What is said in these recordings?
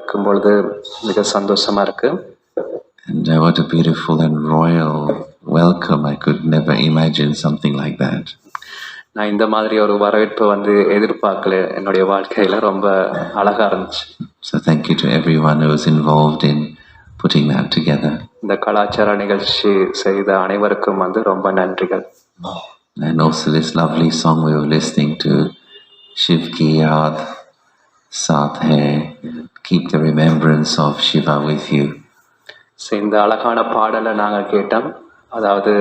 கேட்கும் பொழுது மிக சந்தோஷமா இருக்கு. And what a beautiful and royal welcome. I could never imagine something like that. நான் இந்த மாதிரி ஒரு வரவேற்பு எதிர்பார்க்கல. என்னுடைய வாழ்க்கையில ரொம்ப அழகா இருந்துச்சு. So thank you to everyone who was involved in putting that together. இந்த கலாச்சார நிகழ்ச்சி செய்த அனைவருக்கும் ரொம்ப நன்றிகள். And also this lovely song we were listening to, Shiv ki yaad saath hai, keep the remembrance of Shiva with you. இந்த அழகான பாடலை நாங்கள் கேட்டோம். அதாவது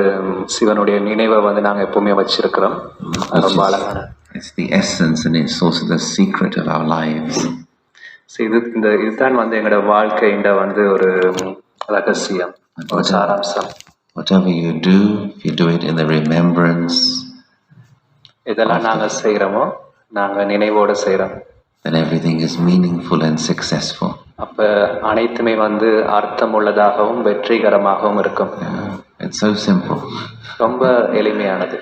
சிவனுடைய நினைவை நாங்கள் எப்பவுமே வச்சிருக்கிறோம். ரொம்ப அழகான. It's the essence and it's also the secret of our lives. இதுதான் எங்களோட வாழ்க்கையின் ஒரு ரகசியம், ஒரு சாராம்சம். Whatever you do, if you do it in the remembrance, இதெல்லாம் நாங்கள் செய்கிறோமோ நாங்கள் நினைவோடு செய்கிறோம், then everything is meaningful and successful. அப்போ அனைத்துமே அர்த்தமுள்ளதாகவும் வெற்றிகரமாகவும் இருக்கும். It's so simple. ரொம்ப எளிமையானது.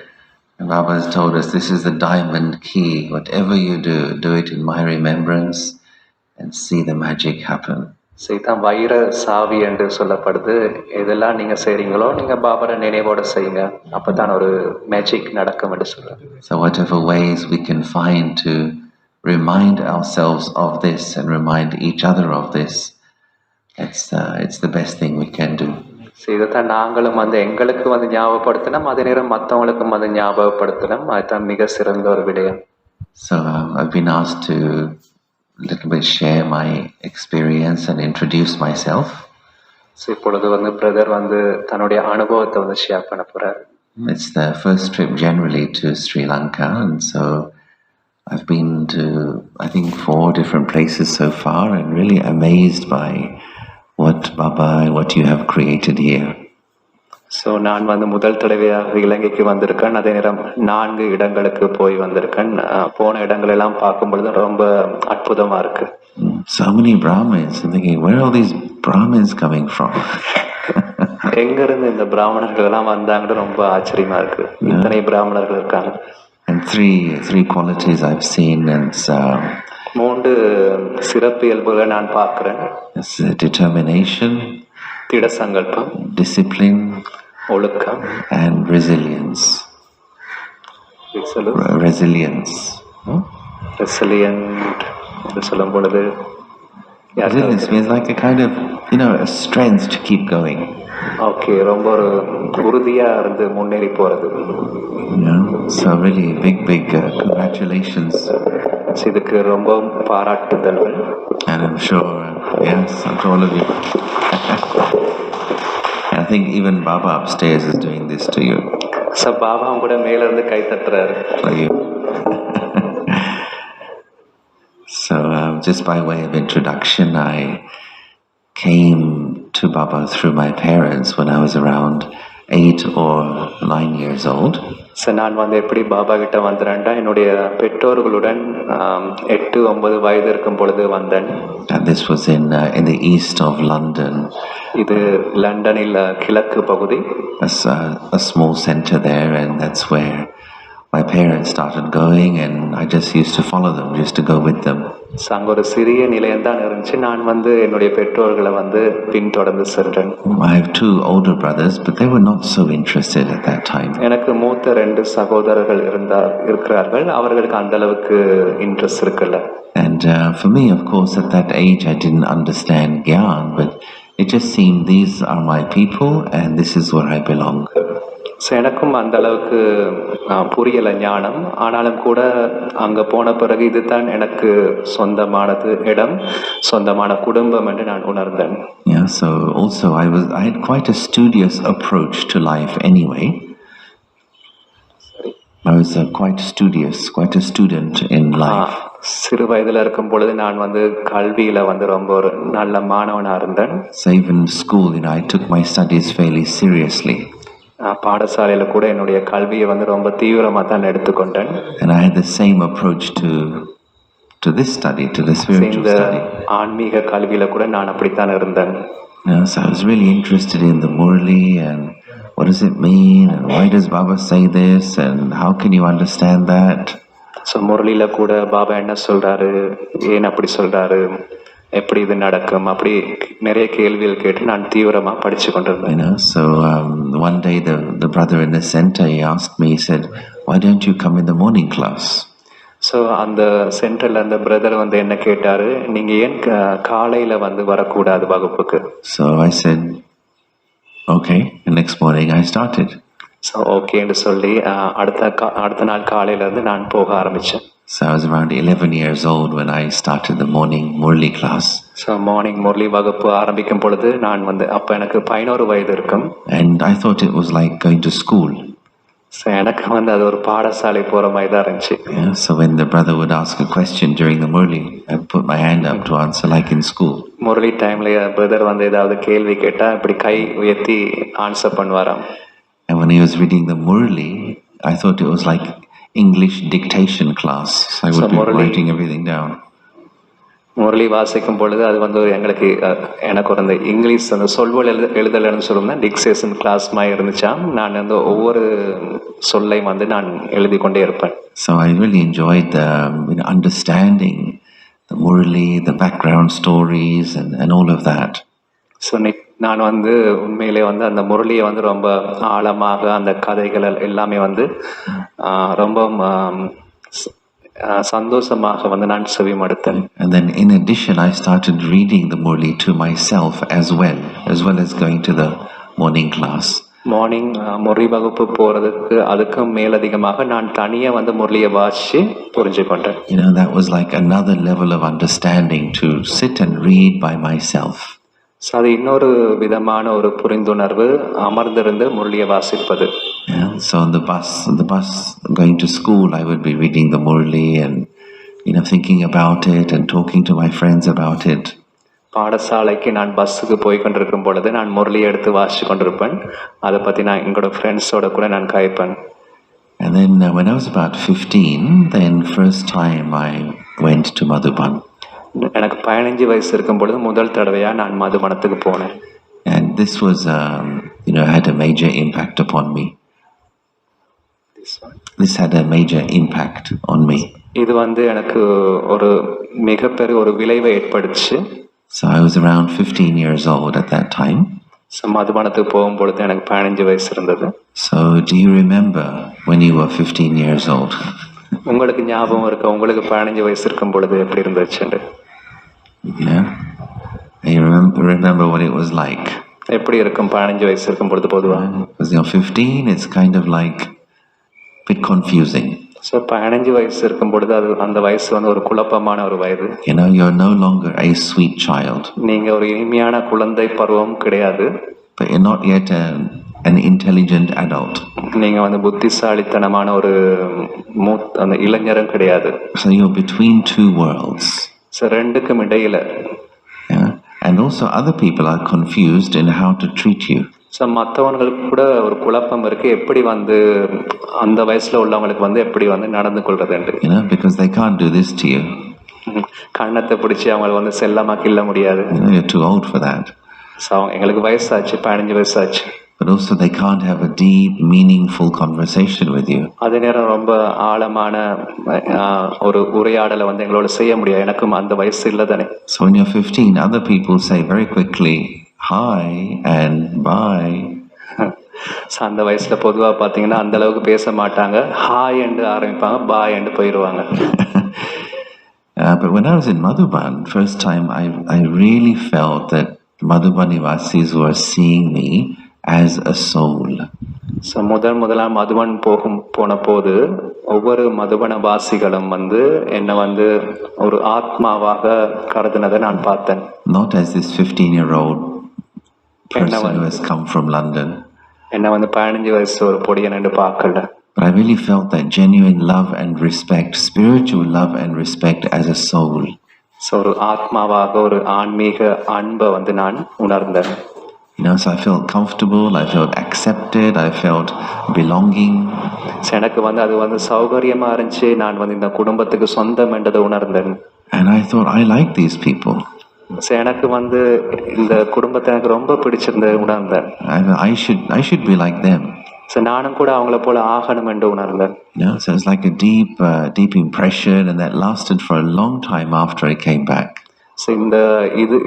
And Baba has told us this is the diamond key. Whatever you do, do it in my remembrance and see the magic happen. இதுதான் வைர சாவி என்று சொல்லப்படுது. இதெல்லாம் நீங்கள் செய்கிறீங்களோ நீங்கள் பாபாவை நினைவோடு செய்யுங்க, அப்போ தான் ஒரு மேஜிக் நடக்கும் என்று சொல்கிறார். So whatever ways we can find to remind ourselves of this and remind each other of this, it's the best thing we can do. இதைத்தான் நாங்களும் எங்களுக்கு ஞாபகப்படுத்தணும், அதே நேரம் மற்றவங்களுக்கும் ஞாபகப்படுத்தணும். அதுதான் மிக சிறந்த ஒரு விடயம். So I've been asked to a little bit share my experience and introduce myself. இப்பொழுது பிரதர் தன்னுடைய அனுபவத்தை ஷேர் பண்ண போறார். It's the first trip generally to Sri Lanka, and so I've been to I think 4 different places so far and really amazed by what Baba and what you have created here. நான் முதல் தடவையாக இலங்கைக்கு வந்திருக்கேன். அதே நேரம் 4 இடங்களுக்கு போய் வந்திருக்கேன். போன இடங்கள் எல்லாம் பார்க்கும் பொழுது ரொம்ப அற்புதமா இருக்கு. So many Brahmins. I'm thinking, where are all these Brahmins coming from? எங்க இருந்து இந்த பிராமணர்கள் எல்லாம் வந்தாங்கன்னு ரொம்ப ஆச்சரியமா இருக்கு. இத்தனை பிராமணர்கள் இருக்காங்க. And three qualities I've seen, and 3 சிறப்பு இயல்புகளை நான் பார்க்கிறேன். Determination, திட சங்கல்பம், discipline, ஒழுக்கம், and resilience. Resilience. Resilient சொல்லும் பொழுது resilience means like a kind of, a strength to keep going. Okay, ரொம்ப ஒரு உறுதியா இருந்து முன்னேறி போறது. So really big congratulations. இதுக்கு ரொம்ப பாராட்டுதல்கள். And I'm sure, yes, I'm sure all of you. And I think even Baba upstairs is doing this to you. So Baba கூட மேல இருந்து கை தட்டுறாரு. For you. So just by way of introduction, I came to Baba through my parents when I was around 8 or 9 years old. So நான் எப்படி பாபா கிட்ட வந்தேன்டா என்னுடைய பெற்றோர்களுடன் 8-9 வயது இருக்கும் பொழுது வந்தேன். And this was in the east of London. இது லண்டனில் கிழக்கு பகுதி. A small center there, and that's where my parents started going, and I just used to follow them, just to go with them. அங்க ஒரு சிறிய நிலையம் தான் இருந்துச்சு. நான் என்னுடைய பெற்றோர்களை பின்தொடர்ந்து சென்றேன். I have 2 older brothers, but they were not so interested at that time. எனக்கு மூத்த 2 சகோதரர்கள் இருக்கிறார்கள். அவர்களுக்கு அந்த அளவுக்கு இன்ட்ரெஸ்ட் இருக்கல. And for me, of course, at that age I didn't understand Gyan, but it just seemed these are my people and this is where I belong. எனக்கும் அந்த அளவுக்கு புரியல ஞானம். ஆனாலும் கூட அங்க போன பிறகு இதுதான் எனக்கு சொந்தமானது இடம், சொந்தமான குடும்பம் என்று நான் உணர்ந்தேன். Yeah, so also I had quite a studious approach to life anyway. I was quite studious, quite a student in life. சிறு வயதில் இருக்கும் பொழுது நான் கல்வியில ரொம்ப ஒரு நல்ல மாணவனா இருந்தேன். So even school, I took my studies fairly seriously. பாடசாலையில கூட என்னுடைய கல்வியை ரொம்ப தீவிரமா தான் எடுத்துக்கொண்டேன். And I had the same approach to this study, to the spiritual study. ஆன்மீக கல்வியில கூட நான் அப்படித்தான் இருந்தேன். So I was really interested in the Murli and what does it mean and why does Baba say this and how can you understand that? So முரளியில் கூட பாபா என்ன சொல்றாரு, ஏன் அப்படி சொல்றாரு, எப்படி இது நடக்கும் அப்படி நிறைய கேள்விகள் கேட்டு நான் தீவிரமா படிச்சு கொண்டிருந்தேன். So one day the brother in the center, he asked me, he said, why don't you come in the morning class? So அந்த சென்டரில் அந்த பிரதர் வந்து என்ன கேட்டாரு, நீங்க ஏன் காலையில வந்து வரக்கூடாது வகுப்புக்கு? So I said, okay. The next morning I started. So ஓகேன்னு சொல்லி அடுத்த நாள் காலையில இருந்து நான் போக ஆரம்பிச்சேன். So I was around 11 years old when I started the morning Murli class. So morning Murali வகுப்பு ஆரம்பிக்கும் பொழுது நான் வந்து அப்போ எனக்கு 11 வயது இருக்கும். And I thought it was like going to school. So எனக்கு வந்து அது ஒரு பாடசாலை போகிற மாதிரி தான் இருந்துச்சு. Yeah, so when the brother would ask a question during the Murli, I put my hand up to answer like in school. Murali டைம்ல பிரதர் வந்து ஏதாவது கேள்வி கேட்டா இப்படி கை உயர்த்தி answer பண்ணுவாராம். And when he was reading the Murli, I thought it was like English dictation class. So I would be writing everything down. Murali வாசிக்கும் பொழுது அது வந்து எனக்கு ஒரு அந்த இங்கிலீஷ் அந்த சொல்வல் எழுதலன்னு சொல்லுவேன் டிக்சேஷன் கிளாஸ் மாதிரி இருந்துச்சாம். நான் வந்து ஒவ்வொரு சொல்லையும் வந்து நான் எழுதி கொண்டே இருப்பேன். So I really enjoyed the understanding the Murli, the background stories and all of that. So நான் வந்து உண்மையிலே வந்து அந்த முரளியை வந்து ரொம்ப ஆழமாக அந்த கதைகள் எல்லாமே வந்து ரொம்ப சந்தோஷமாக வந்து நான் செவிமடுத்தேன். And then in addition I started reading the Murli to myself as well as going to the morning class. Morning Murali வகுப்பு போறதுக்கு அதுக்கும் மேலதிகமாக நான் தனியா வந்து முரளியை வாசிச்சு புரிஞ்சு கொண்டேன். That was like another level of understanding to sit and read by myself. So அது இன்னொரு விதமான ஒரு புரிந்துணர்வு அமர்ந்திருந்து முரளியை வாசிப்பது. Yeah, so on the bus going to school, I would be reading the Murli and thinking about it and talking to my friends about it. பாடசாலைக்கு நான் பஸ்ஸுக்கு போய் கொண்டிருக்கும் பொழுது நான் முரளியை எடுத்து வாசிச்சு கொண்டிருப்பேன். அதை பற்றி நான் எங்களோட ஃப்ரெண்ட்ஸோட கூட நான் காய்ப்பேன். And then when I was about 15, then first time I went to Madhuban. எனக்கு 15 வயசு இருக்கும் பொழுது முதல் தடவையா நான் மதுபனத்துக்கு போனேன். And this was had a major impact upon me. This had a major impact on me. இது வந்து எனக்கு ஒரு மிகப்பெரிய ஒரு விளைவை ஏற்படுத்துச்சு. So I was around 15 years old at that time. So மதுபனத்துக்கு போகும்பொழுது எனக்கு 15 வயசு இருந்தது. So do you remember when you were 15 years old? உங்களுக்கு ஞாபகம் இருக்கா உங்களுக்கு 15 வயசு இருக்கும் பொழுது எப்படி இருந்துச்சுன்னு? Yeah. I remember what it was like. எப்படி இருக்கும் 15 வயசு இருக்கும் பொழுது பொதுவா? Because 15 it's kind of like a bit confusing. So 15 வயசு இருக்கும் பொழுது அது அந்த வயசு வந்து ஒரு குழப்பமான ஒரு வயது. You're no longer a sweet child. நீங்க ஒரு இனிமையான குழந்தை பருவம் கிடையாது. But you're not yet an intelligent adult. நீங்க வந்து புத்திசாலித்தனமான ஒரு அந்த இளைஞரும் கிடையாது. So you're between two worlds. So ரெண்டுக்கும் இடையில. Yeah. And also other people are confused in how to treat you. So மற்றவங்களுக்கு கூட ஒரு குழப்பம் இருக்கு எப்படி வந்து அந்த வயசுல உள்ளவங்களுக்கு வந்து எப்படி வந்து நடந்து கொள்றதுண்டு. Because they can't do this to you. கண்ணத்தை பிடிச்சி அவங்களை வந்து செல்லமா கிள்ள முடியாது. You're too old for that. So எங்களுக்கு வயசாச்சு 15 வயசாச்சு. But also they can't have a deep, meaningful conversation with you. அதே நேரம் ரொம்ப ஆழமான ஒரு உரையாடலை வந்து எங்களோட செய்ய முடியாது. எனக்கும் அந்த வயசு இல்லை தானே. So when you're 15, other people say very quickly hi and bye. So அந்த வயசுல பொதுவாக பார்த்தீங்கன்னா அந்த அளவுக்கு பேச மாட்டாங்க. ஹாய் என்று ஆரம்பிப்பாங்க, பாய் என்று போயிடுவாங்க. But when I was in Madhuban, first time I really felt that Madhubanivasis were seeing me as a soul. So முதலாம் மதுபன் போன போது ஒவ்வொரு மதுபன வாசிகளும் வந்து என்னை வந்து ஒரு ஆத்மாவாக கருதுனதை நான் பார்த்தேன். Not as this 15-year-old person who has come from London. என்னை வந்து 15 வயசு ஒரு பொடியன் என்று பார்க்கல. But I really felt that genuine love and respect, spiritual love and respect as a soul. So ஒரு ஆத்மாவாக ஒரு ஆன்மீக அன்பை வந்து நான் உணர்ந்தேன். So I felt comfortable, I felt accepted, I felt belonging. எனக்கு வந்து அது வந்து சௌகரியமா இருந்துச்சு. நான் வந்து இந்த குடும்பத்துக்கு சொந்தம் என்றதை உணர்ந்தேன். And I thought, I like these people. எனக்கு வந்து இந்த குடும்பத்தை எனக்கு ரொம்ப பிடிச்சிருந்தது உணர்ந்தேன். I should be like them. So நானும் கூட அவங்கள போல ஆகணும் என்று உணர்ந்தேன். So it's like a deep impression, and that lasted for a long time after I came back. So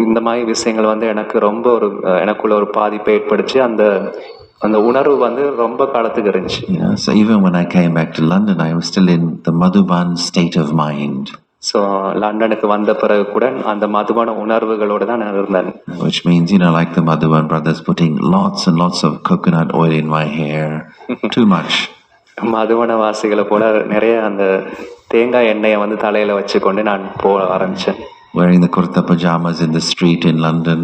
இந்த மாதிரி விஷயங்கள் வந்து எனக்கு ரொம்ப எனக்குள்ள ஒரு பாதிப்பை ஏற்படுத்தி அந்த அந்த உணர்வு வந்து ரொம்ப காலத்துக்கு இருந்துச்சு. Yeah, so even when I came back to London, I was still in the Madhuban state of mind. So லண்டனுக்கு வந்த பிறகு கூட அந்த மதுபான உணர்வுகளோடு தான் நான் இருந்தேன். Which means, like the Madhuban brothers putting lots and lots of coconut oil in my hair. Too much. மதுபான வாசிகளை போல நிறைய அந்த தேங்காய் எண்ணெயை வந்து தலையில வச்சுக்கொண்டு நான் போக ஆரம்பிச்சேன். Wearing the kurta pajamas in the street in London.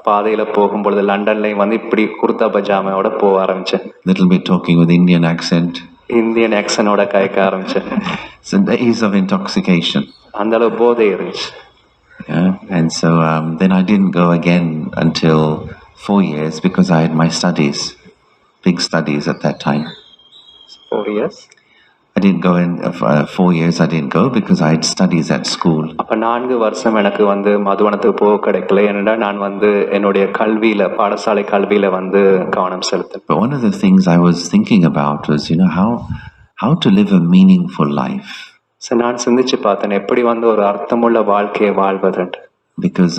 பாதையில போகும்பொழுது லண்டன்லையும் வந்து இப்படி குர்தா பஜாமாவோட போக ஆரம்பிச்சேன். Little bit talking with Indian accent. Indian ஆக்சனோட கயக்க ஆரம்பிச்சேன். So days of intoxication. அந்த அளவு போதை இருந்துச்சு. Yeah, and so then I didn't go again until 4 years because I had my studies, big studies at that time. 4 years? I didn't go in 4 years. I didn't go because I had studies at school. அப்ப 4 வருஷம் எனக்கு வந்து மதுவனத்துக்கு போக கிடைக்கல. ஏன்னா நான் வந்து என்னுடைய கல்வியில பாடசாலை கல்வியில வந்து கவனம் செலுத்தேன். But one of the things I was thinking about was, how to live a meaningful life. So நான் சிந்திச்சு பார்த்தேன் எப்படி வந்து ஒரு அர்த்தமுள்ள வாழ்க்கையை வாழ்வதுண்டு. Because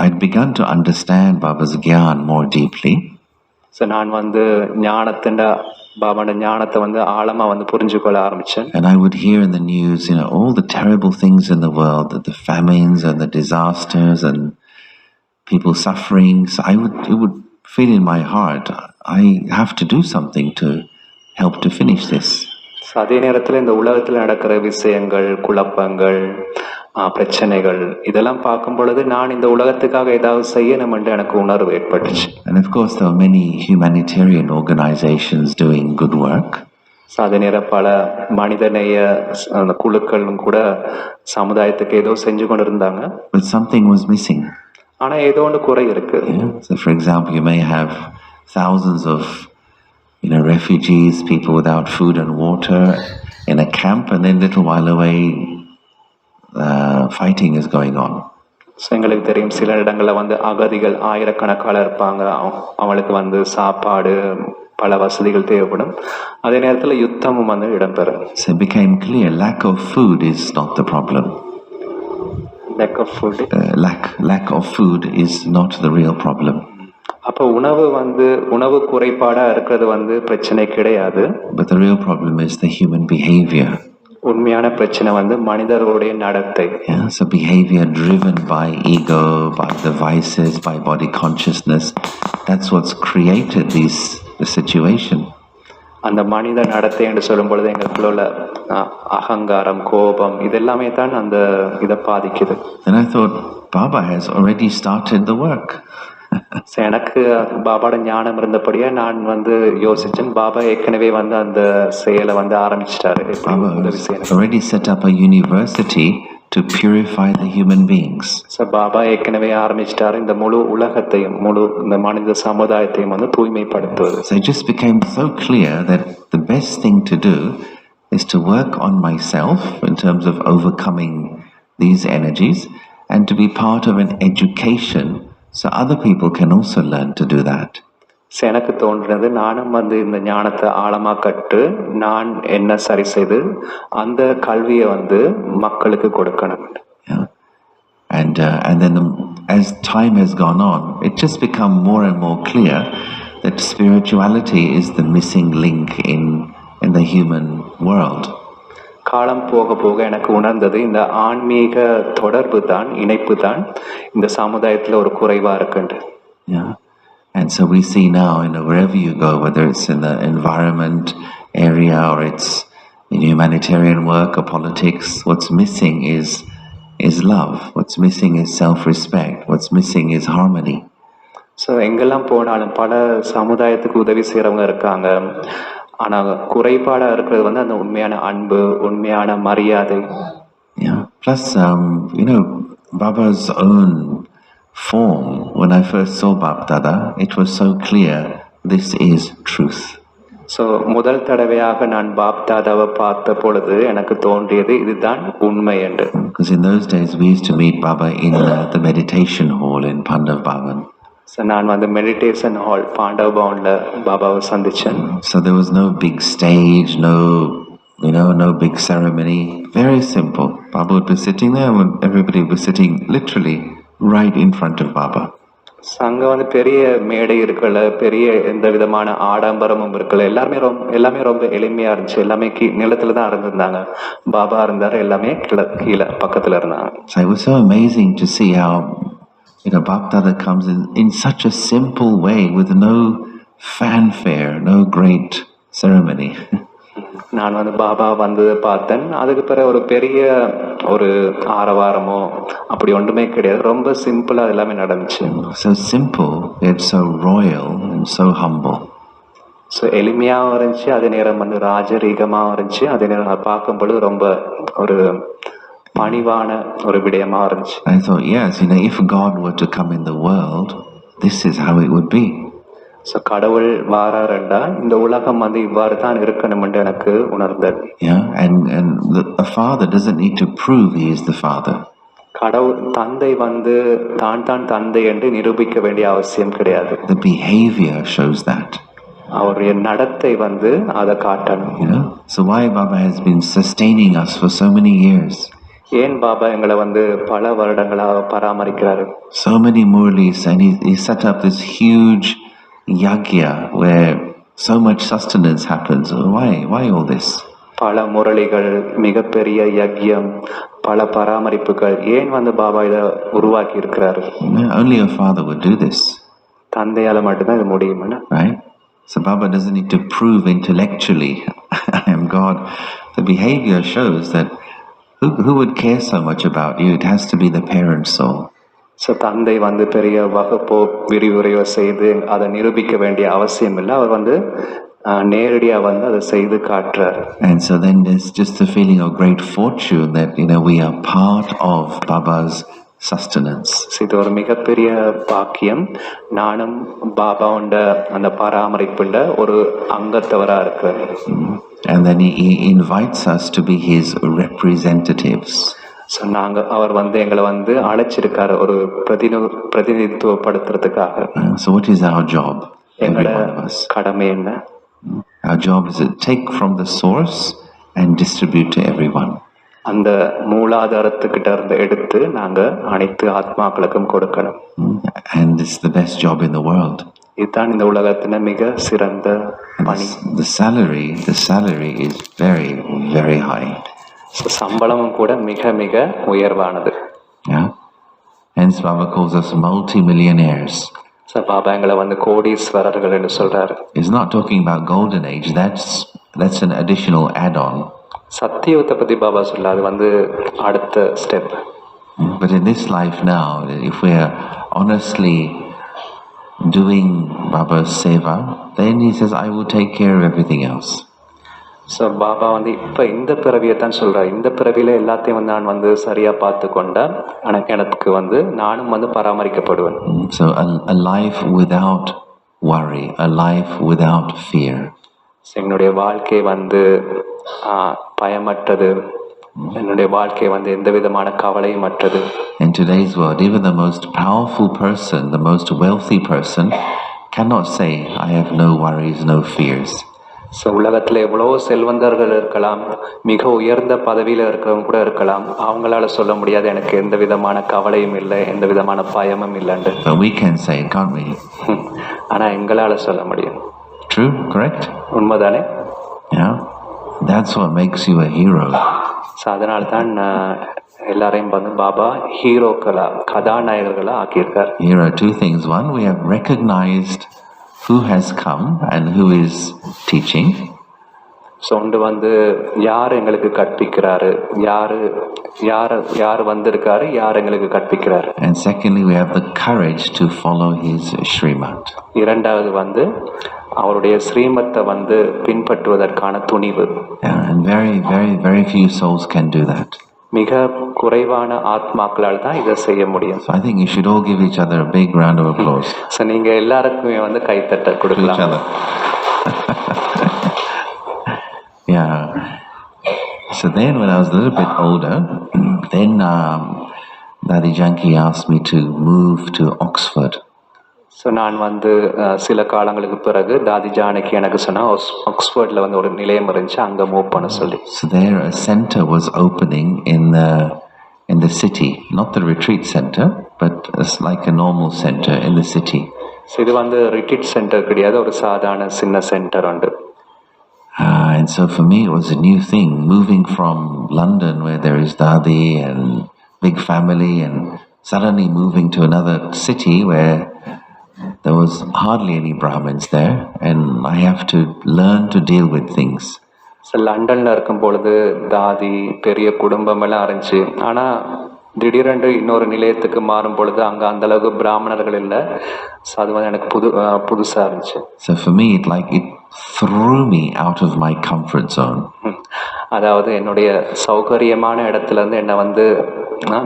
I'd begun to understand Baba's Gyan more deeply. So நான் வந்து பாபாவோட ஞானத்தை வந்து ஆழமா வந்து புரிஞ்சுக்கொள்ள ஆரம்பிச்சேன். And I would hear in the news, all the terrible things in the world, the famines and the disasters and people suffering. So it would feel in my heart, I have to do something to help to finish this. அதே நேரத்தில் இந்த உலகத்தில் நடக்கிற விஷயங்கள், குழப்பங்கள், பிரச்சனைகள் இதெல்லாம் பார்க்கும் பொழுது நான் இந்த உலகத்துக்காக ஏதாவது செய்யணும் என்று எனக்கு உணர்வு ஏற்பட்டுச்சு. And of course there are many humanitarian organizations doing good work. அதே நேரம் பல மனிதநேய குழுக்களும் கூட சமுதாயத்துக்கு ஏதோ செஞ்சு கொண்டு இருந்தாங்க. But something was missing. ஆனா ஏதோ ஒன்று குறை இருக்கு. So for example, you may have thousands of refugees, people without food and water in a camp, and then little while away fighting is going on. எங்களுக்கு தெரியும் சில இடங்களில் வந்து அகதிகள் ஆயிரக்கணக்கான இருப்பாங்க. அவங்களுக்கு வந்து சாப்பாடு பல வசதிகள் தேவைப்படும். அதே நேரத்தில் யுத்தமும் வந்து இடம்பெறும். So it became clear lack of food is not the problem. Lack of food. Lack of food is not the real problem. அப்போ உணவு குறைபாடா இருக்கிறது வந்து பிரச்சனை கிடையாது. But the real problem is the human behavior. உண்மையான பிரச்சனை வந்து மனிதர்களுடைய நடத்தை. So behavior driven by ego, by the vices, by body consciousness, that's what's created the situation. அந்த மனித நடத்தை என்று சொல்லும் பொழுது எங்களுக்குள்ள உள்ள அகங்காரம், கோபம் இதெல்லாமே தான் அந்த இதை பாதிக்குது. And I thought Baba has already started the work. எனக்கு பாபாவோட ஞானம் இருந்தபடியே நான் வந்து யோசிச்சேன், பாபா ஏற்கனவே வந்து அந்த செயலை வந்து ஆரம்பிச்சிட்டாரு. Already set up a university to purify the human beings. Baba ஏற்கனவே ஆரம்பிச்சிட்டாரு இந்த முழு உலகத்தையும் இந்த மனித சமுதாயத்தையும் வந்து தூய்மைப்படுத்துவது. So it just became so clear that the best thing to do is to work on myself in terms of overcoming these energies and to be part of an education so other people can also learn to do that. எனக்கு தோன்றினது நானும் வந்து இந்த ஞானத்தை ஆழமா கற்று நான் என்ன சரி செய்து அந்த கல்வியை வந்து மக்களுக்கு கொடுக்கணும். And then as time has gone on, it just become more and more clear that spirituality is the missing link in the human world. காலம் போக போக எனக்கு உணர்ந்தது இந்த ஆன்மீக தொடர்பு தான், இணைப்பு தான் இந்த சமுதாயத்தில் ஒரு குறைவா இருக்குண்டு. Yeah. And so we see now, wherever you go, whether it's in the environment area or it's in humanitarian work or politics, what's missing is love. What's missing is self-respect. What's missing is harmony. So எங்கெல்லாம் போனாலும் பல சமுதாயத்துக்கு உதவி செய்கிறவங்க இருக்காங்க. ஆனால் குறைபாடாக இருக்கிறது வந்து அந்த உண்மையான அன்பு, உண்மையான மரியாதை. Yeah. Plus, Baba's own form, when I first saw Bab Dada, it was so clear, this is truth. So முதல் தடவையாக நான் பாப் தாதாவை பார்த்த பொழுது எனக்கு தோன்றியது இதுதான் உண்மை என்று. Because in those days we used to meet Baba in the meditation hall in Pandav Bhavan. So நான் வந்து மெடிடேஷன் ஹால் பாண்டவ் பவனில் பாபாவை சந்தித்தேன். So there was no big stage, no no big ceremony, very simple. Baba would be sitting there and everybody was sitting literally right in front of Baba. அங்க வந்து பெரிய மேடை இருக்கல, பெரிய எந்த விதமான ஆடம்பரமும் இருக்கல, எல்லாமே ரொம்ப எளிமையா இருந்துச்சு. எல்லாமே நிலத்துல தான் இருந்திருந்தாங்க. பாபா இருந்தாரு, எல்லாமே கீழே பக்கத்துல இருந்தாங்க. So it was so amazing to see how Bapdada comes in such a simple way with no fanfare, no great ceremony. நான் வந்து பாபா வந்ததை பார்த்தேன். அதுக்கு பிறகு ஒரு பெரிய ஒரு ஆரவாரமோ அப்படி ஒன்றுமே கிடையாது. ரொம்ப சிம்பிளா எல்லாமே நடந்துச்சு. So simple, yet so royal and so humble. So எளிமையாகவும் இருந்துச்சு, அதே நேரம் வந்து ராஜரீகமாகவும் இருந்துச்சு, அதே நேரம் பார்க்கும் பொழுது ரொம்ப ஒரு பணிவான ஒரு விடயமா இருந்துச்சு. I thought, yes, if God were to come in the world, this is how it would be. So கடவுள் வாராருண்டா இந்த உலகம் வந்து இவ்வாறு தான் இருக்கணும்னு எனக்கு உணர்ந்தது. Yeah, and the father doesn't need to prove he is the father. கடவுள் தந்தை வந்து தான் தந்தை என்று நிரூபிக்க வேண்டிய அவசியம் கிடையாது. The behavior shows that. அவருடைய நடத்தை வந்து அதை காட்டணும். So why Baba has been sustaining us for so many years? ஏன் பாபா எங்களை வந்து பல வருடங்களாக பராமரிக்கிறாரு? So many murlis, and he set up this huge yagya where so much sustenance happens. Why all this? பல முரளிகள், மிகப்பெரிய யக்யம், பல பராமரிப்புகள், ஏன் வந்து பாபா இதை உருவாக்கி இருக்கிறாரு? Only a father would do this. தந்தையால மட்டும்தான் இது முடியும். Right? So Baba doesn't need to prove intellectually I am God. The behavior shows that who would care so much about you? It has to be the parent soul. So தந்தை வந்து பெரிய வகுப்போ விரிவுரையோ செய்து அதை நிரூபிக்க வேண்டிய அவசியம் இல்லை. அவர் வந்து நேரடியாக வந்து அதை செய்து காட்டுறார். And so then there's just a feeling of great fortune that we are part of Baba's sustenance. இது ஒரு மிகப்பெரிய பாக்கியம். நானும் பாபாவோட அந்த பராமரிப்புல ஒரு அங்கத்தவரா இருக்கிறேன். And then he invites us to be his representatives. So அவர் வந்து எங்களை வந்து அழைச்சிருக்காரு ஒரு பிரதிநிதித்துவப்படுத்துறதுக்காக. So what is our job? எங்களோட கடமை என்ன? Our job is to take from the source and distribute to everyone. அந்த மூலாதாரத்துக்கிட்ட இருந்து எடுத்து நாங்க அனைத்து ஆத்மாக்களுக்கும் கொடுக்கணும். And it's the best job in the world. இதுதான் இந்த உலகத்துல மிக சிறந்த பணி. The salary is very, very high. சம்பளமும் கூட மிக மிக உயர்வானது. Yeah. Hence Baba calls us multi-millionaires. Baba எங்களை வந்து கோடீஸ்வரர்கள் என்று சொல்றாரு. He's not talking about golden age. That's an additional add-on. சத்தியத்தை பத்தி பாபா சொல்ல, அது வந்து அடுத்த step. But in this life now, if we are honestly doing Baba's seva, then he says, I will take care of everything else. So Baba வந்து இப்போ இந்த பிறவியை தான் சொல்கிறார். இந்த பிறவியில் எல்லாத்தையும் வந்து நான் வந்து சரியாக பார்த்து கொண்டேன், எனக்கு வந்து நானும் வந்து பராமரிக்கப்படுவேன். So a life without worry, a life without fear. என்னுடைய வாழ்க்கை வந்து பயமற்றது, என்னுடைய வாழ்க்கை வந்து எந்த விதமான கவலையும் அற்றது. In today's world, even the most powerful person, the most wealthy person cannot say, I have no worries, no fears. So உலகத்தில் எவ்வளோ செல்வந்தர்கள் இருக்கலாம், மிக உயர்ந்த பதவியில் இருக்கிறவங்க கூட இருக்கலாம், அவங்களால சொல்ல முடியாது எனக்கு எந்த விதமான கவலையும் இல்லை, எந்த விதமான பயமும் இல்லைன்னு. But we can say, can't we? ஆனால் எங்களால் சொல்ல முடியும். True, correct? உண்மைதானே? Yeah, that's what makes you a hero. So அதனால்தான் எல்லாரையும் வந்து Baba ஹீரோக்களா, கதாநாயகர்களா ஆக்கியிருக்கார். Here are two things. One, we have recognized who has come and who is teaching. So ஒன்று வந்து யார் எங்களுக்கு கற்பிக்கிறாரு, யார் வந்திருக்காரு, யார் எங்களுக்கு கற்பிக்கிறாரு. And secondly, we have the courage to follow his Srimad. இரண்டாவது வந்து அவருடைய ஸ்ரீமத்தை வந்து பின்பற்றுவதற்கான துணிவு. And very, very, very few souls can do that. மிக குறைவான ஆத்மாக்களால் தான் இதை செய்ய முடியும். So I think you should all give each other a big round of applause. So நீங்க எல்லாருக்குமே வந்து கைத்தட்ட கொடுக்கலாம். Yeah. So then when I was a little bit older, then Daddy Janki asked me to move to Oxford. So நான் வந்து சில காலங்களுக்கு பிறகு தாதி ஜானகி எனக்கு சொன்னா ஆக்ஸ்போர்டில் வந்து ஒரு நிலையம் இருந்துச்சு, அங்கே மூவ் பண்ண சொல்லி. So there a center was opening in the city, not the retreat center, but it's like a normal center in the city. So இது வந்து ரிட்ரீட் சென்டர் கிடையாது, ஒரு சாதாரண சின்ன சென்டர் உண்டு. And so for me it was a new thing, moving from London where there is Dadi and big family, and suddenly moving to another city where there was hardly any Brahmins there, and I have to learn to deal with things. So லண்டனில் இருக்கும் பொழுது தாதி பெரிய குடும்பம் எல்லாம் இருந்துச்சு. ஆனால் திடீரென்று இன்னொரு நிலையத்துக்கு மாறும் பொழுது அங்கே அந்தளவுக்கு பிராமணர்கள் இல்லை. ஸோ அது வந்து எனக்கு புதுசாக இருந்துச்சு. So for me it threw me out of my comfort zone. அதாவது என்னுடைய சௌகரியமான இடத்துல இருந்து என்னை வந்து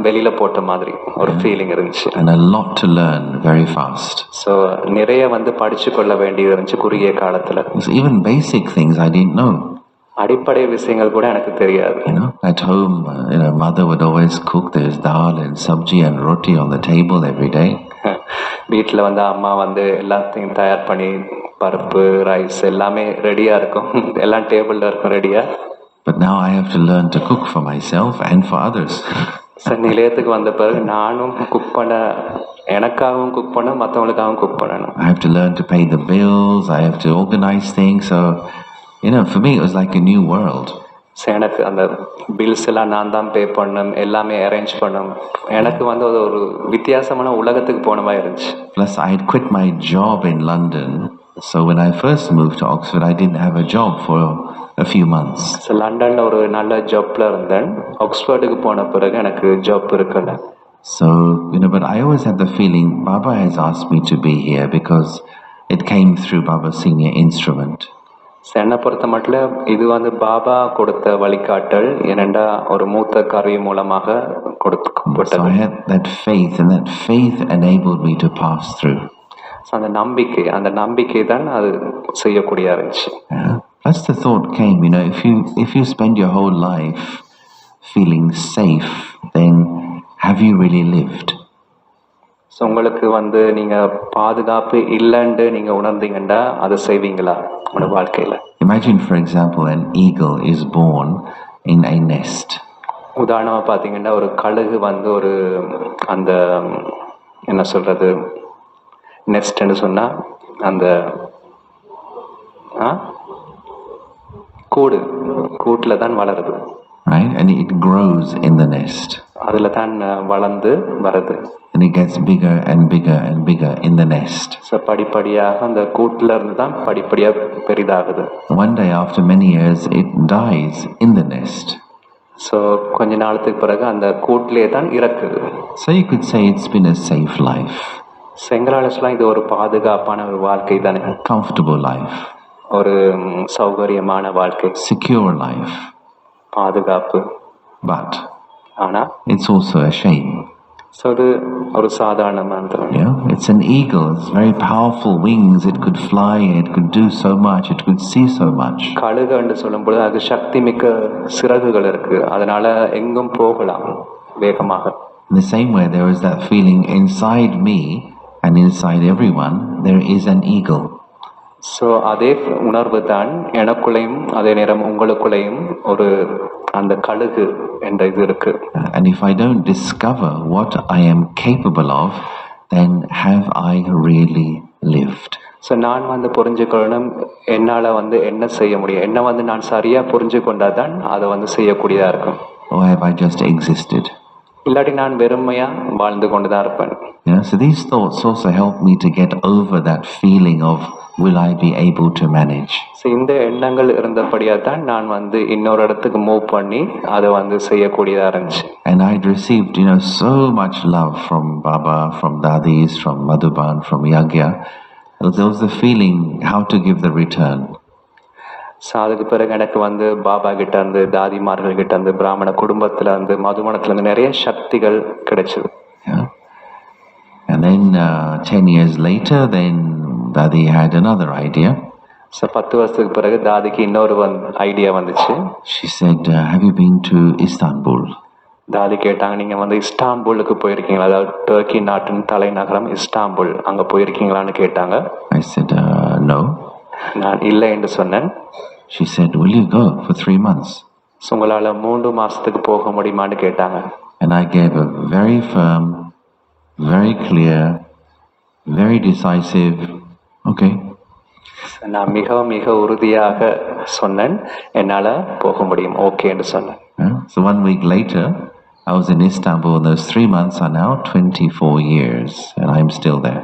வெளியில போட்ட மாதிரி ஒரு ஃபீலிங் இருந்துச்சு. And a lot to learn very fast. So நிறைய வந்து படிச்சு கொள்ள வேண்டியது இருந்துச்சு குறுகிய காலத்துல. Even basic things I didn't know. அடிப்படை விஷயங்கள் கூட எனக்கு தெரியாது. At home, mother would always cook. There's dal and sabji and roti on the table every day. வீட்டில் வந்து அம்மா வந்து எல்லாத்தையும் தயார் பண்ணி பருப்பு ரைஸ் எல்லாமே ரெடியா இருக்கும், எல்லாம் டேபிள்ல இருக்கும் ரெடியா. But now I have to learn to cook for myself and for others. Sir நிலையத்துக்கு வந்த பிறகு நானும் குக் பண்ண, எனக்காகவும் குக் பண்ண, மற்றவங்களுக்காகவும் குக் பண்ணணும். I have to learn to pay the bills. I have to organize things. So for me it was like a new world. எனக்கு அந்த பில்ஸ் எல்லாம் நான் தான் பே பண்ணணும், எல்லாமே அரேஞ்ச் பண்ணணும். எனக்கு வந்து அது ஒரு வித்தியாசமான உலகத்துக்கு போன மாதிரி இருந்துச்சு. Plus I had quit my job in London, so when I first moved to Oxford I didn't have a job for a few months. So லண்டனில் ஒரு நல்ல ஜாப்ல இருந்தேன். ஆக்ஸ்போர்டுக்கு போன பிறகு எனக்கு ஜாப் இருக்கல. So but I always had the feeling Baba has asked me to be here because it came through Baba's senior instrument. என்னை பொறுத்த மட்டும் இது வந்து பாபா கொடுத்த வழிகாட்டல், ஏனென்றா ஒரு மூத்த கருவி மூலமாக கொடுக்கப்பட்டது. So I had that faith, and that faith enabled me to pass through. அந்த நம்பிக்கை தான் அது செய்யக்கூடியதா இருந்துச்சு. Plus the thought came, if you spend your whole life feeling safe, then have you really lived? So உங்களுக்கு வந்து நீங்கள் பாதுகாப்பு இல்லைன்னு நீங்கள் உணர்ந்தீங்கன்னா அதை செய்வீங்களா உங்களோட வாழ்க்கையில்? Imagine, for example, an eagle is born in a nest. உதாரணமாக பார்த்தீங்கன்னா ஒரு கழுகு வந்து ஒரு அந்த என்ன சொல்கிறது நெஸ்ட்னு சொன்னால் அந்த கூட்டில் தான் வளருது. Right? And it grows in the nest. அதில் தான் வளர்ந்து வருது. And it gets bigger and bigger and bigger in the nest. So படிப்படியாக அந்த கூட்டில் இருந்து தான் படிப்படியாக பெரிதாகுது. One day after many years it dies in the nest. So கொஞ்ச நாளத்துக்கு பிறகு அந்த கூட்டிலே தான் இறக்குது. So you could say it's been a safe life. எங்களால் சொல்லலாம் இது ஒரு பாதுகாப்பான ஒரு வாழ்க்கை தானே. Comfortable life. ஒரு சௌகரியமான வாழ்க்கை. Secure life. பாதுகாப்பு. But ஆனால் it's also a shame. So அது ஒரு சாதாரணமான, it's an eagle. It's very powerful wings. It could fly. It could do so much. It could see so much. கழுகு என்று சொல்லும் பொழுது அது சக்தி மிக்க சிறகுகள் இருக்கு, அதனால எங்கும் போகலாம் வேகமாக. In the same way, there is that feeling inside me and inside everyone. There is an eagle. So அதே உணர்வு தான் எனக்குள்ளேயும் அதே நேரம் உங்களுக்குள்ளேயும் ஒரு அந்த கழுகு என்ற இது இருக்கு. And if I don't discover what I am capable of, then have I really lived? So நான் வந்து புரிஞ்சுக்கணும் என்னால் வந்து என்ன செய்ய முடியும், என்ன வந்து நான் சரியாக புரிஞ்சு கொண்டா தான் அதை வந்து செய்யக்கூடியதாக இருக்கும். Or have I just existed? இல்லாட்டி நான் வெறுமையாக வாழ்ந்து கொண்டு தான் இருப்பேன். So these thoughts also help me to get over that feeling of will I be able to manage? So இந்த எண்ணங்கள் இருந்தபடியாக தான் நான் வந்து இன்னொரு இடத்துக்கு மூவ் பண்ணி அதை வந்து செய்யக்கூடியதாக இருந்துச்சு. And I'd received, so much love from Baba, from Dadis, from Madhuban, from Yagya. There was the feeling how to give the return. So அதுக்கு பிறகு எனக்கு வந்து பாபா கிட்ட இருந்து, தாதிமார்கள் கிட்ட இருந்து, பிராமண குடும்பத்துல இருந்து, மதுமணத்துல இருந்து நிறைய சக்திகள் கிடைச்சது. And then 10 years later, then Dadi had another idea. So 10 வருஷத்துக்கு பிறகு தாதிக்கு இன்னொரு ஐடியா வந்துச்சு. She said, have you been to Istanbul? தாதி கேட்டாங்க, நீங்கள் வந்து இஸ்தாம்புலுக்கு போயிருக்கீங்களா, அதாவது டர்க்கி நாட்டின் தலைநகரம் இஸ்தாம்புல், அங்கே போயிருக்கீங்களான்னு கேட்டாங்க. I said, no. நான் இல்லை என்று சொன்னேன். She said, will you go for 3 months? உங்களால் 3 மாதத்துக்கு போக முடியுமான்னு கேட்டாங்க. And I gave a very firm, very clear, very decisive, okay. நான் மிக உறுதியாக சொன்னேன், என்னால் போக முடியும், ஓகே என்று சொன்னேன். So 1 week later, I was in Istanbul, and those 3 months are now 24 years, and I'm still there.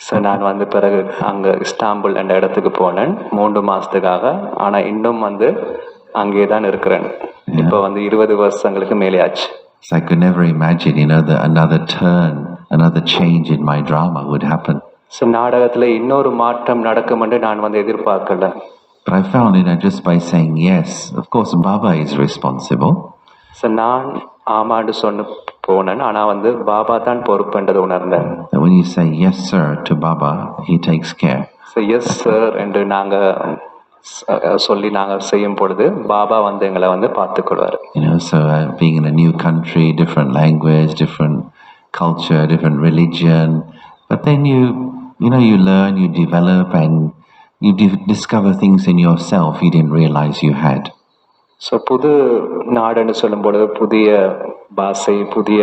So நான் வந்து பிறகு அங்கே இஸ்தாம்புல் என்ற இடத்துக்கு போனேன் 3 மாதத்துக்காக, ஆனால் இன்னும் வந்து அங்கே தான் இருக்கிறேன். இப்போ வந்து 20 வருஷங்களுக்கு மேலே ஆச்சு. So I could never imagine, that another turn, another change in my drama would happen. So நாடகத்தில் இன்னொரு மாற்றம் நடக்கும் என்று நான் வந்து எதிர்பார்க்கல. But I found, just by saying yes, of course Baba is responsible. So நான் ஆமாண்டு சொன்ன போனேன், ஆனால் வந்து பாபா தான் பொறுப்புன்றதை உணர்ந்தேன். When you say yes sir to Baba, he takes care. So yes sir என்று நாங்கள் சொல்லி நாங்கள் செய்யும் பொழுது பாபா வந்து எங்களை வந்து பார்த்துக்கொள்வார். So being in a new country, different language, different culture, different religion, but then you learn, you develop, and you discover things in yourself you didn't realize you had. So புது நாடுன்னு சொல்லும்பொழுது புதிய பாஷை, புதிய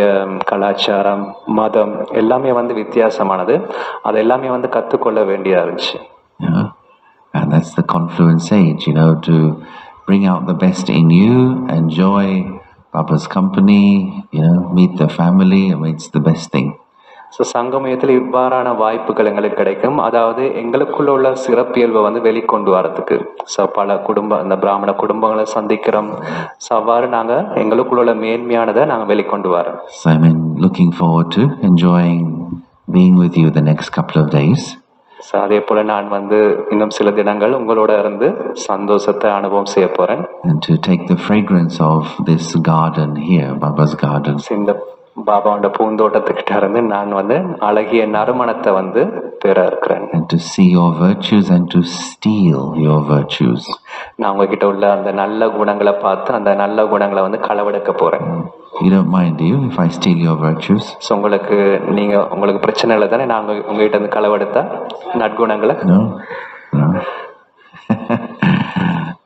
கலாச்சாரம், மதம் எல்லாமே வந்து வித்தியாசமானது. அது எல்லாமே வந்து கற்றுக்கொள்ள வேண்டியா இருந்துச்சு. And that's the confluence age, to bring out the best in you, enjoy Baba's company, meet the family. I mean, it's the best thing. So சங்கமயத்தில் இவ்வாறான வாய்ப்புகள் எங்களுக்கு கிடைக்கும். அதாவது எங்களுக்குள்ள உள்ள சிறப்பியல்பை வந்து வெளிக்கொண்டு வரதுக்கு. ஸோ பல அந்த பிராமண குடும்பங்களை சந்திக்கிறோம். ஸோ அவ்வாறு நாங்கள் எங்களுக்குள்ள உள்ள மேன்மையானதை நாங்கள் வெளிக்கொண்டு வரோம். So I'm looking forward to enjoying being with you the next couple of days. So அதே போல் நான் வந்து இன்னும் சில தினங்கள் உங்களோட இருந்து சந்தோஷத்தை அனுபவம் செய்ய போகிறேன். And to take the fragrance of this garden here, Baba's garden. இந்த பாபாவோட பூந்தோட்டத்துக்கிட்ட இருந்து நான் வந்து அழகிய நறுமணத்தை வந்து பெற இருக்கிறேன். And to see your virtues and to steal your virtues. நான் உங்ககிட்ட உள்ள அந்த நல்ல குணங்களை பார்த்து அந்த நல்ல குணங்களை வந்து களவெடுக்க போறேன். You don't mind, do you, if I steal your virtues? So உங்களுக்கு பிரச்சனை இல்லை தானே நான் உங்ககிட்ட இருந்து களவெடுத்தா நற்குணங்களை? No.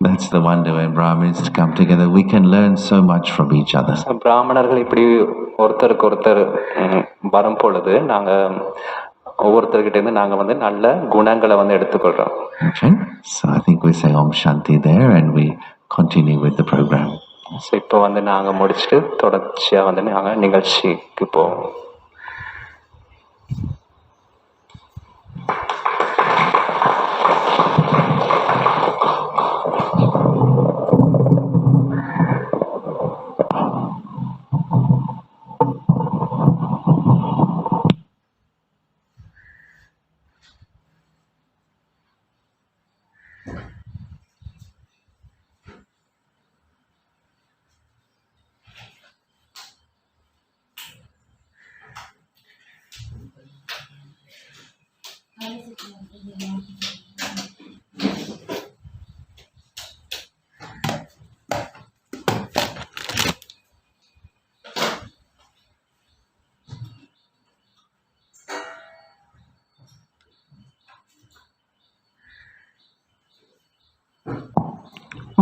That's the wonder when Brahmins come together. We can learn so much from each other. பிராமணர்கள் இப்படி ஒருத்தருக்கு ஒருத்தர் வரும் பொழுது நாங்கள் ஒவ்வொருத்தர்கிட்ட இருந்து நாங்கள் வந்து நல்ல குணங்களை வந்து எடுத்துக்கொள்கிறோம். Okay, so I think we say Om Shanti there and we continue with the program. So இப்போ வந்து நாங்கள் முடிச்சுட்டு தொடர்ச்சியாக வந்து நாங்கள் நிகழ்ச்சிக்கு போவோம்.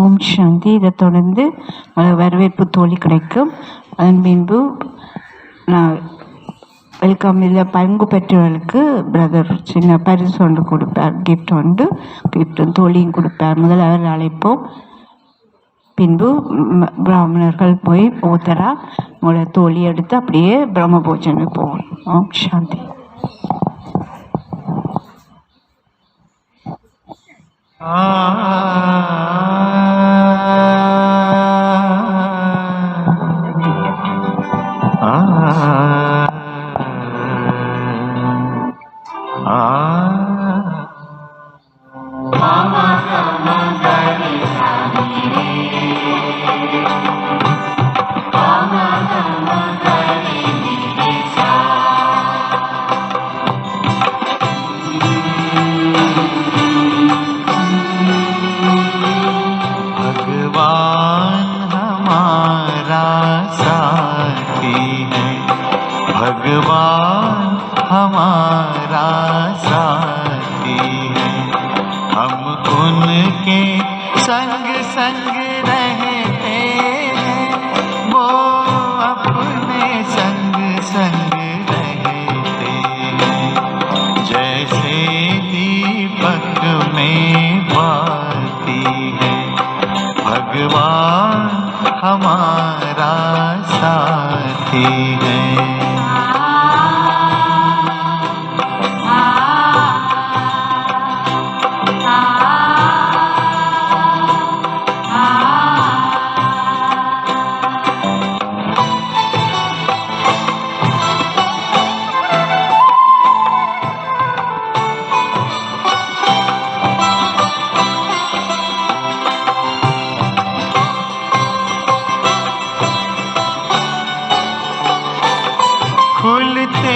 ஓம் சாந்தி. இதை தொடர்ந்து வரவேற்பு தோழி கிடைக்கும். அதன் பின்பு நான் வெல்கம் இதில் பங்கு பெற்றவர்களுக்கு பிரதர் சின்ன பரிசு ஒன்று கொடுப்பார், கிஃப்ட் தோழியும் கொடுப்பார். முதல் அவர் அழைப்போம், பின்பு பிராமணர்கள் போய் ஒருத்தரா உங்களோட தோழி எடுத்து அப்படியே பிரம்ம போஜனுக்கு போவோம். ஓம் சாந்தி. भगवान हमारा हमारा साथी है। हम उनके संग संग रहते हैं, वो अपने संग संग रहते हैं। जैसे दीपक में बाती है, भगवान हमारा साथी है। खुलते